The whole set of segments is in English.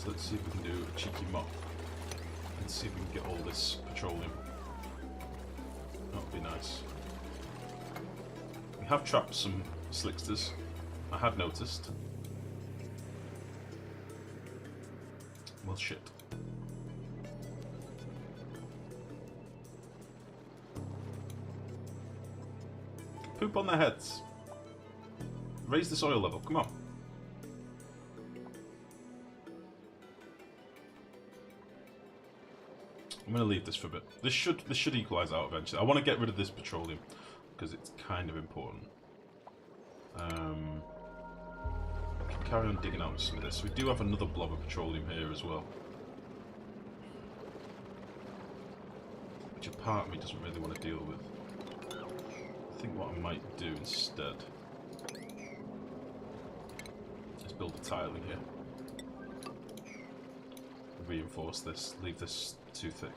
So let's see if we can do a cheeky mop and see if we can get all this petroleum. That would be nice. We have trapped some slicksters, I had noticed. Well, shit. Poop on their heads. Raise the soil level, come on. I'm going to leave this for a bit. This should equalise out eventually. I want to get rid of this petroleum because it's kind of important. I can carry on digging out some of this. We do have another blob of petroleum here as well, which a part of me doesn't really want to deal with. I think what I might do instead is build a tiling here. Reinforce this, leave this too thick.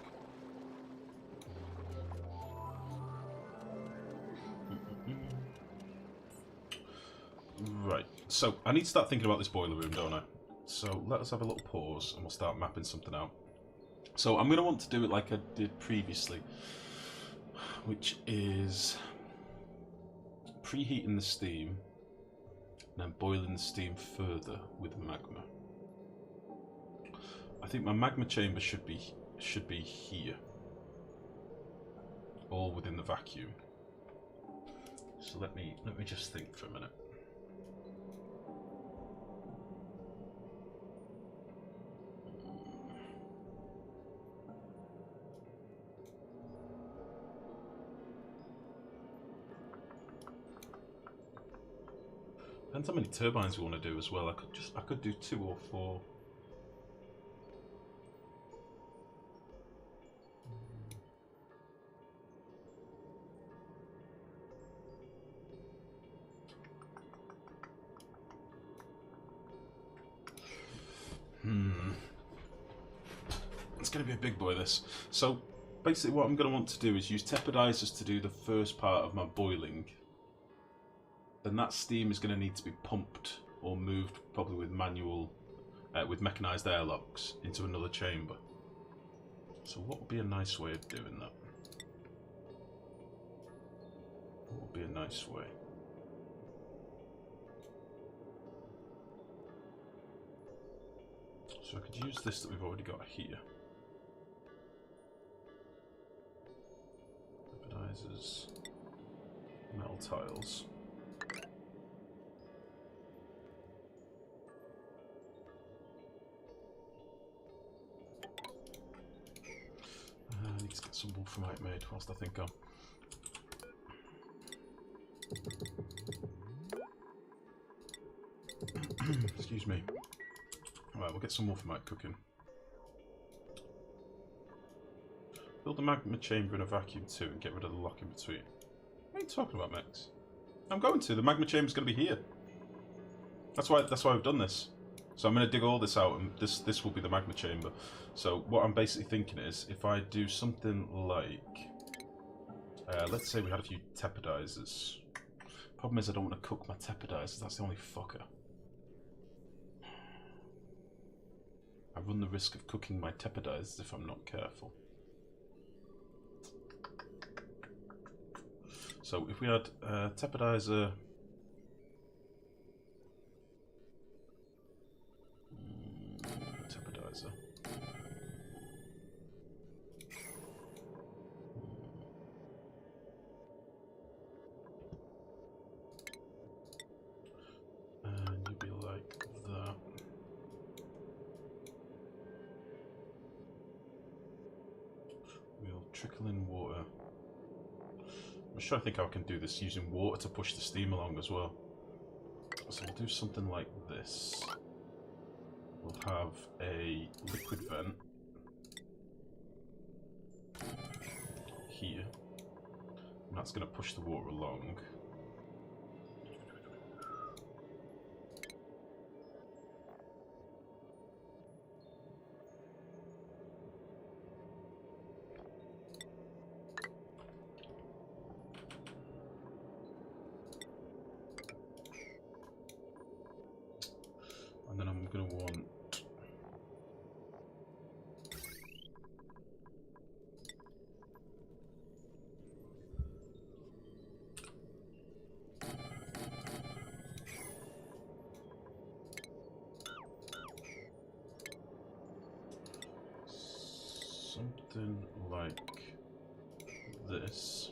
Right, so I need to start thinking about this boiler room, don't I? So let us have a little pause and we'll start mapping something out. So I'm going to want to do it like I did previously, which is preheating the steam and then boiling the steam further with magma. I think my magma chamber should be here, all within the vacuum. So let me just think for a minute. Depends how many turbines we want to do as well. I could do 2 or 4. It's going to be a big boy, this. So basically what I'm going to want to do is use tepidizers to do the first part of my boiling. Then that steam is going to need to be pumped or moved, probably with manual, with mechanized airlocks, into another chamber. So what would be a nice way of doing that? What would be a nice way? So I could use this that we've already got here. Tepidizers, metal tiles. I need to get some wolframite made whilst I think on. Excuse me. Right, we'll get some wolframite cooking. Build a magma chamber in a vacuum too and get rid of the lock in between. What are you talking about, Max? I'm going to. The magma chamber's going to be here. That's why I've done this. So I'm going to dig all this out and this will be the magma chamber. So what I'm basically thinking is, if I do something like... let's say we had a few tepidizers. Problem is I don't want to cook my tepidizers, that's the only fucker. I run the risk of cooking my tepidizers if I'm not careful. So if we had tepidizer... Tepidizer. And you'd be like that. We'll trickle in water. I'm just trying to think how I can do this using water to push the steam along as well. So we'll do something like this. We'll have a liquid vent here, and that's going to push the water along. And then I'm going to want something like this.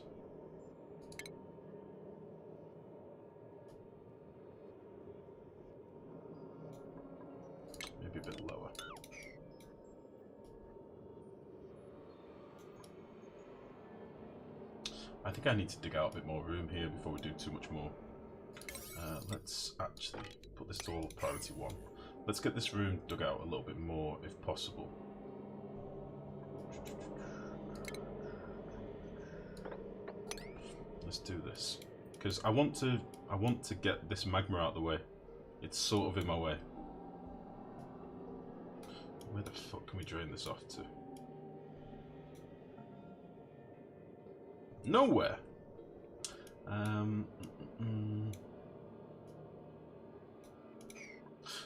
Maybe a bit lower. I think I need to dig out a bit more room here before we do too much more. Let's actually put this to all priority 1. Let's get this room dug out a little bit more if possible. Let's do this. Because I want to get this magma out of the way. It's sort of in my way. Where the fuck can we drain this off to? Nowhere!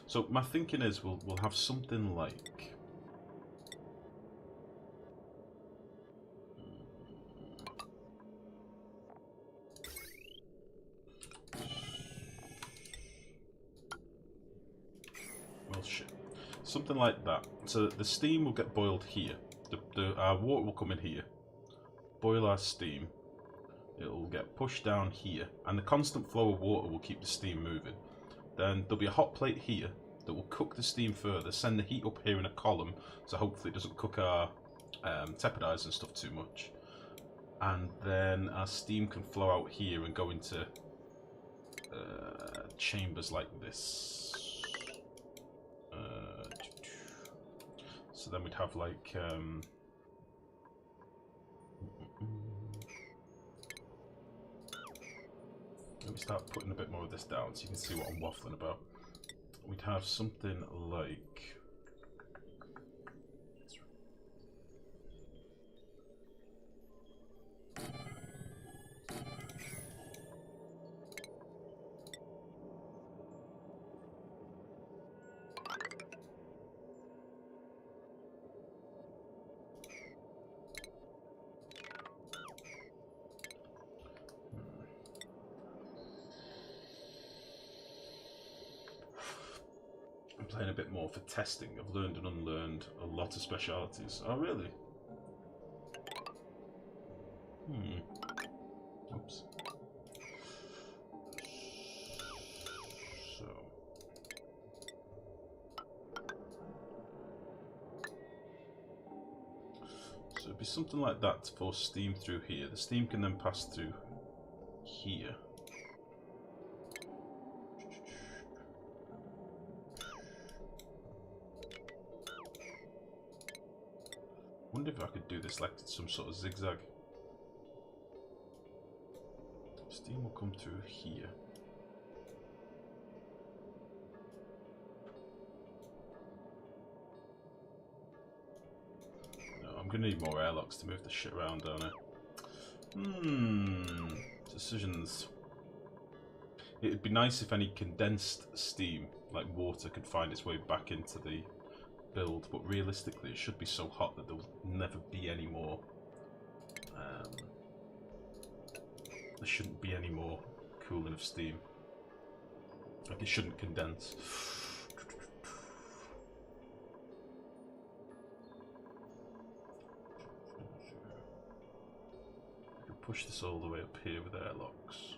So my thinking is we'll have something like... Well, shit. Something like that. So the steam will get boiled here. Our water will come in here. Boil our steam. It'll get pushed down here. And the constant flow of water will keep the steam moving. Then there'll be a hot plate here that will cook the steam further, send the heat up here in a column, so hopefully it doesn't cook our tepidizers and stuff too much. And then our steam can flow out here and go into chambers like this. So then we'd have like... Let me start putting a bit more of this down so you can see what I'm waffling about. We'd have something like... Playing a bit more for testing. I've learned and unlearned a lot of specialities. Oh, really? Oops. So it'd be something like that to force steam through here. The steam can then pass through here. I wonder if I could do this like some sort of zigzag. Steam will come through here. No, I'm gonna need more airlocks to move the shit around, don't I? Decisions. It'd be nice if any condensed steam, like water, could find its way back into the build, but realistically it should be so hot that there will never be any more. There shouldn't be any more cooling of steam. Like, it shouldn't condense. I can push this all the way up here with airlocks.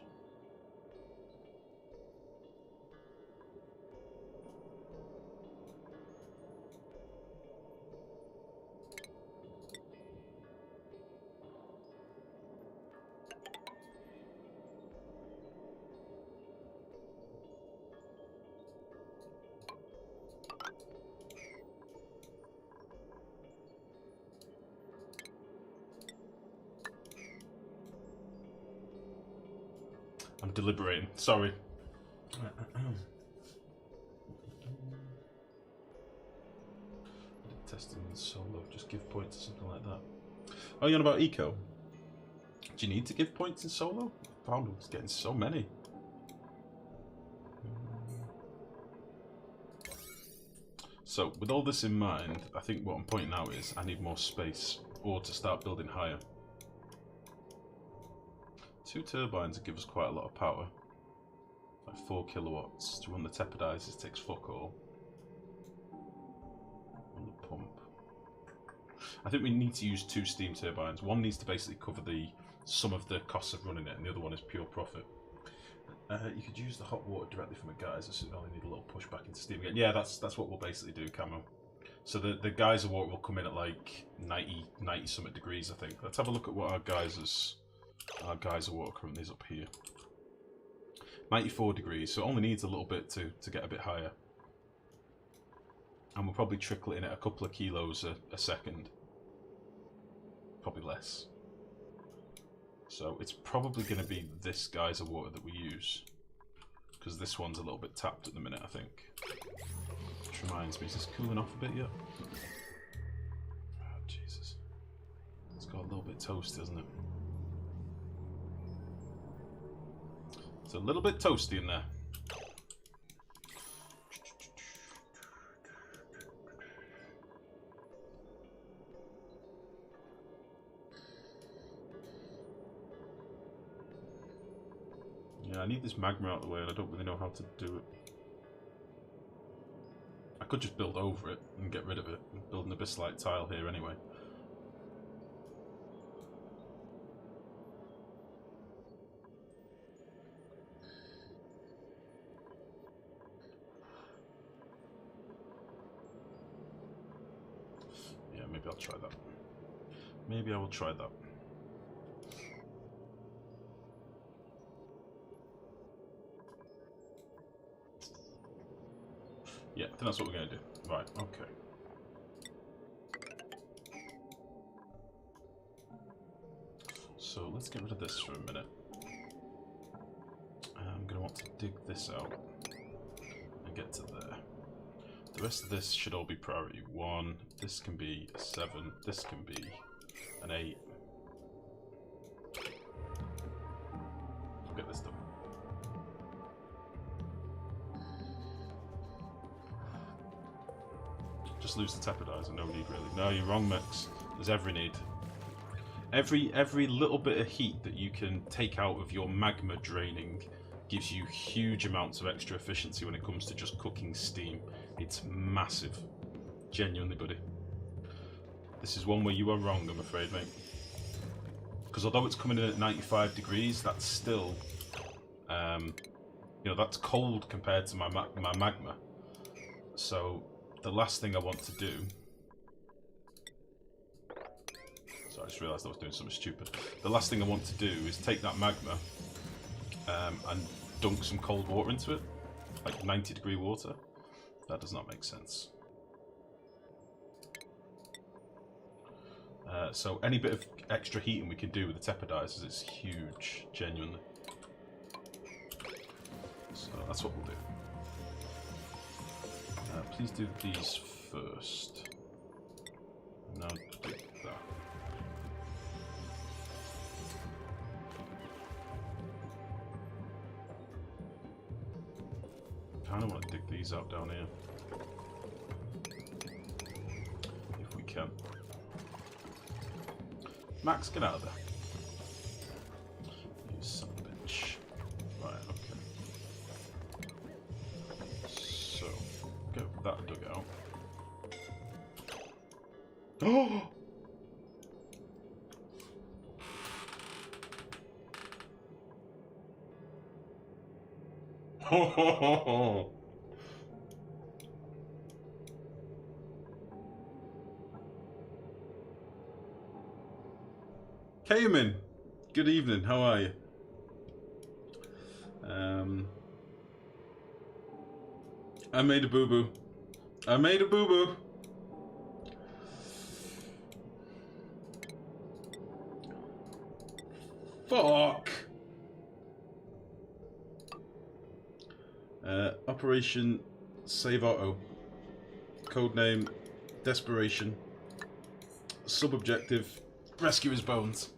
I'm deliberating, sorry. Testing solo, just give points or something like that. Oh, you're on about eco? Do you need to give points in solo? I found I was getting so many. So, with all this in mind, I think what I'm pointing out is I need more space, or to start building higher. 2 turbines would give us quite a lot of power. Like 4 kilowatts. To run the tepidizers takes fuck all. On the pump. I think we need to use 2 steam turbines. One needs to basically cover some of the costs of running it, and the other one is pure profit. You could use the hot water directly from a geyser, so you only need a little push back into steam again. Yeah, that's what we'll basically do, Camo. So the geyser water will come in at like 90 something degrees, I think. Let's have a look at what our geyser water currently is up here. 94 degrees, so it only needs a little bit to get a bit higher. And we'll probably trickle it in at a couple of kilos a second. Probably less. So it's probably going to be this geyser water that we use. Because this one's a little bit tapped at the minute, I think. Which reminds me, is this cooling off a bit yet? Oh, Jesus. It's got a little bit toasty, hasn't it? It's a little bit toasty in there. Yeah, I need this magma out of the way and I don't really know how to do it. I could just build over it and get rid of it. I'm building a abyssite tile here anyway. Yeah, maybe I'll try that. Maybe I will try that. Yeah, I think that's what we're going to do. Right, okay. So let's get rid of this for a minute. I'm going to want to dig this out and get to there. The rest of this should all be priority 1. This can be a 7. This can be an 8. I'll get this done. Just lose the tapidizer, no need really. No, you're wrong, Mix. There's every need. Every little bit of heat that you can take out of your magma draining gives you huge amounts of extra efficiency when it comes to just cooking steam. It's massive. Genuinely, buddy. This is one where you are wrong, I'm afraid, mate. Because although it's coming in at 95 degrees, that's still, you know, that's cold compared to my magma. So the last thing I want to do... Sorry, I just realised I was doing something stupid. The last thing I want to do is take that magma and dunk some cold water into it. Like 90 degree water. That does not make sense. So any bit of extra heating we can do with the tepidizers is huge, genuinely. So that's what we'll do. Please do these first. Now do that. Kind of want to dig these out down here. If we can. Max, get out of there. You son of a bitch. Right, okay. So, get that dug out. Oh! Ho ho ho ho! Cayman, good evening, how are you? I made a boo-boo. I made a boo-boo. Fuck! Operation Save Auto. Codename Desperation. Sub-objective Rescue his bones.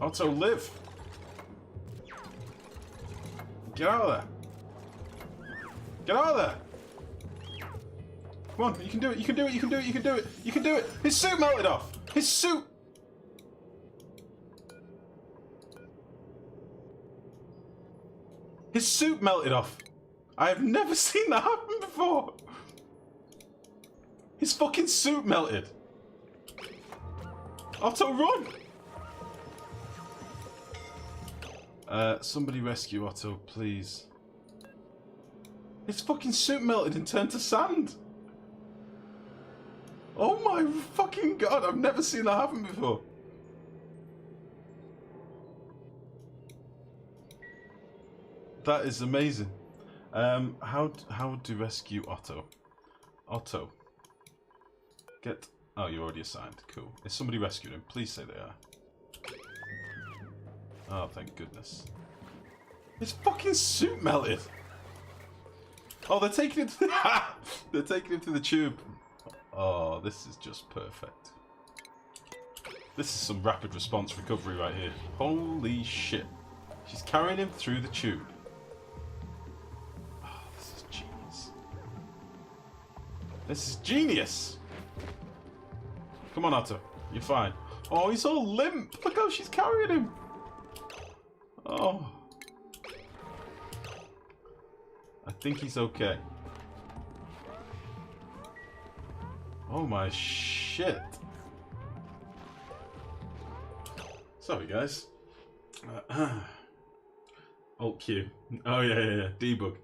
Otto, live! Get out of there! Get out of there! Come on, you can do it, you can do it, you can do it, you can do it, you can do it! His suit melted off! His suit! His suit melted off. I have never seen that happen before. His fucking suit melted. Otto, run! Somebody rescue Otto, please. His fucking suit melted and turned to sand. Oh my fucking god, I've never seen that happen before. That is amazing. How to rescue Otto? Otto. Get... Oh, you're already assigned. Cool. Is somebody rescued him? Please say they are. Oh, thank goodness. His fucking suit melted. Oh, they're taking him to the... they're taking him to the tube. Oh, this is just perfect. This is some rapid response recovery right here. Holy shit. She's carrying him through the tube. Oh, this is genius. This is genius. Come on, Otto. You're fine. Oh, he's all limp. Look how she's carrying him. Oh. I think he's okay. Oh my shit. Sorry, guys. Alt Q. Oh, yeah. Debug.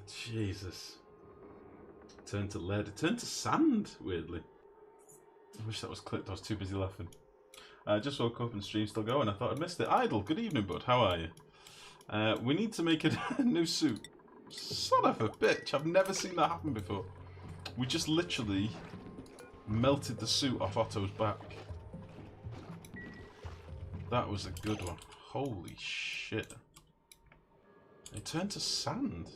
Jesus. Turned to lead. It turned to sand, weirdly. I wish that was clipped. I was too busy laughing. I just woke up and the stream's still going. I thought I'd missed it. Idle. Good evening, bud. How are you? We need to make a new suit. Son of a bitch. I've never seen that happen before. We just literally melted the suit off Otto's back. That was a good one. Holy shit. It turned to sand.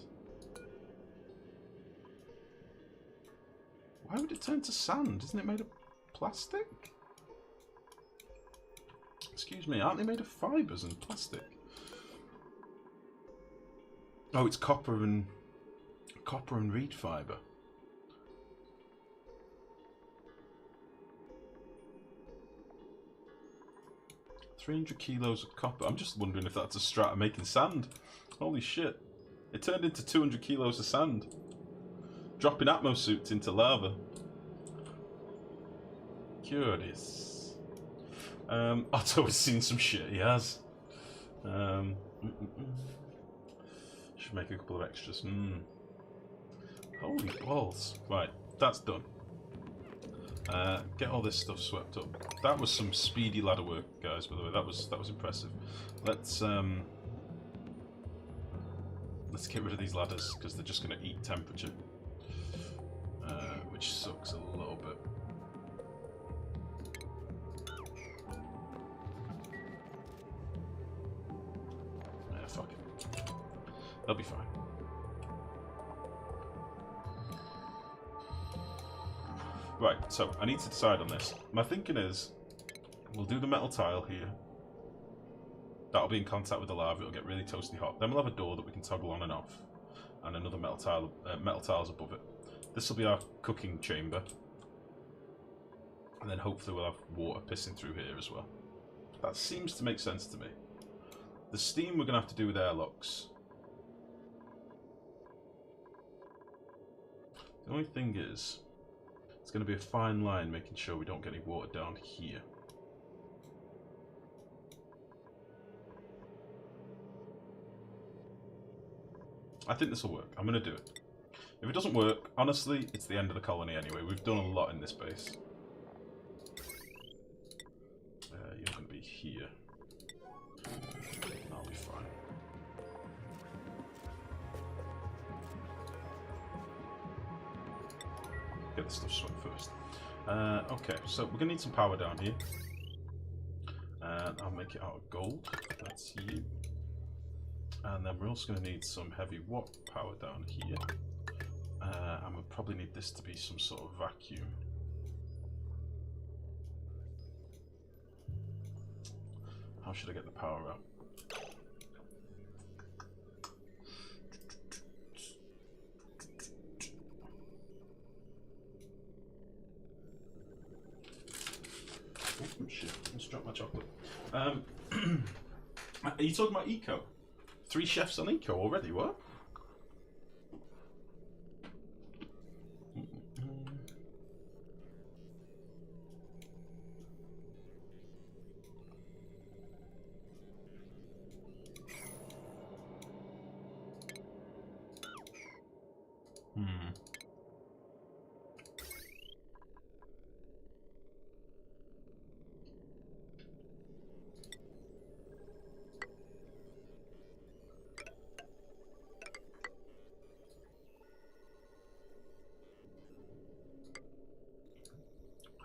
Why would it turn to sand? Isn't it made of plastic? Excuse me, aren't they made of fibres and plastic? Oh, it's copper and reed fibre. $300 kilos of copper. I'm just wondering if that's a strat of making sand. Holy shit. It turned into 200 kilos of sand. Dropping Atmo suits into lava. Curious. Otto has seen some shit, he has. Should make a couple of extras. Holy balls. Right, that's done. Get all this stuff swept up. That was some speedy ladder work, guys, by the way. That was impressive. Let's get rid of these ladders, because they're just going to eat temperature. Which sucks a little bit. Yeah, fuck it. They'll be fine. Right, so I need to decide on this. My thinking is, we'll do the metal tile here. That'll be in contact with the lava, it'll get really toasty hot. Then we'll have a door that we can toggle on and off. And another metal tiles above it. This will be our cooking chamber. And then hopefully we'll have water pissing through here as well. That seems to make sense to me. The steam we're going to have to do with airlocks. The only thing is, it's going to be a fine line making sure we don't get any water down here. I think this will work. I'm going to do it. If it doesn't work, honestly, it's the end of the colony anyway. We've done a lot in this base. You're going to be here. I'll be fine. Get this stuff swept first. Okay, so we're going to need some power down here. And I'll make it out of gold. That's you. And then we're also going to need some heavy watt power down here. And we'll probably need this to be some sort of vacuum. How should I get the power out? Oh shit, let's drop my chocolate. Are you talking about eco? 3 chefs on eco already, what?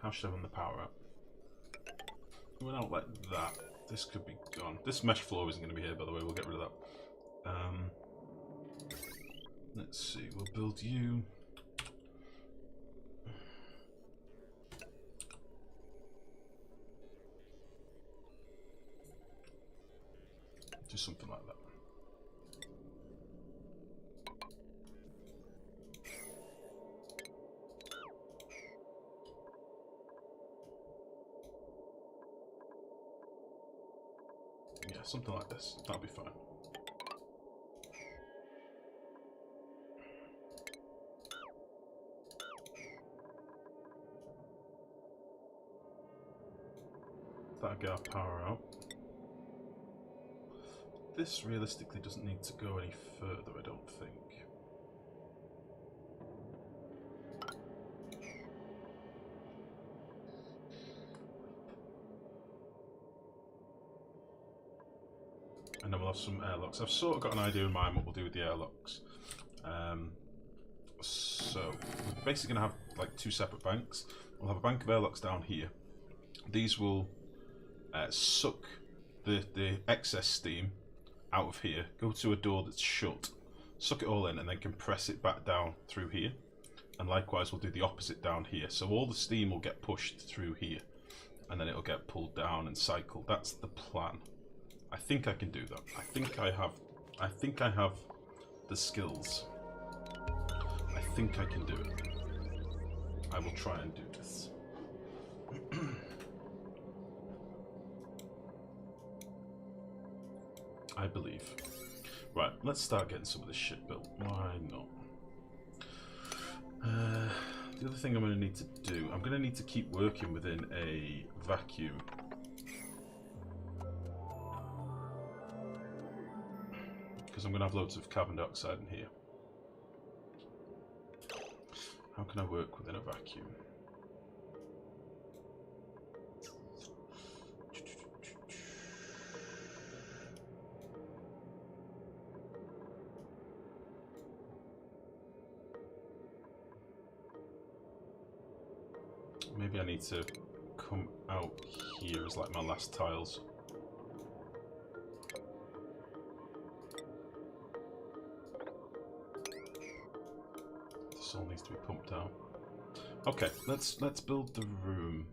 How should I run the power up? Went out like that. This could be gone. This mesh floor isn't going to be here, by the way. We'll get rid of that. Let's see. We'll build you. Do something like that. Yeah, something like this. That'll be fine. That'll get our power out. This realistically doesn't need to go any further, I don't think. And then we'll have some airlocks. I've sort of got an idea in mind what we'll do with the airlocks. So we're basically going to have like 2 separate banks. We'll have a bank of airlocks down here. These will suck the excess steam out of here, go to a door that's shut, suck it all in, and then compress it back down through here. And likewise, we'll do the opposite down here. So all the steam will get pushed through here, and then it'll get pulled down and cycled. That's the plan. I think I can do that. I think I have the skills. I think I can do it. I will try and do this. I believe. Right, let's start getting some of this shit built. Why not? The other thing I'm going to need to do, I'm going to need to keep working within a vacuum. Because I'm going to have loads of carbon dioxide in here. How can I work within a vacuum? Maybe I need to come out here as like my last tiles. This all needs to be pumped out. Okay, let's build the room.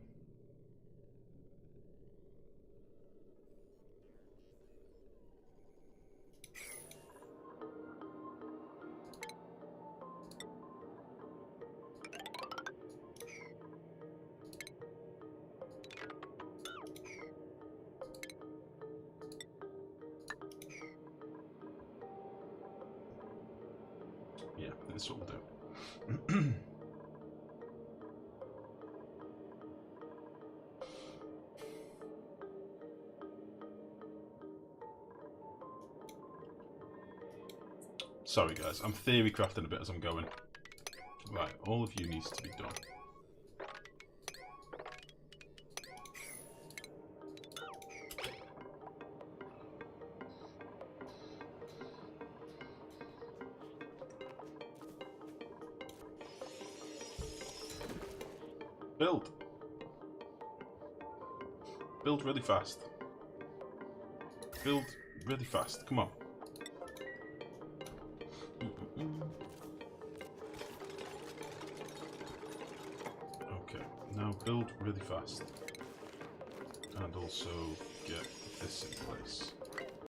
Yeah, this is what we'll do. Sorry guys, I'm theory crafting a bit as I'm going. Right, all of you needs to be done. Build. Build really fast. Build really fast. Come on. Okay, now build really fast. And also get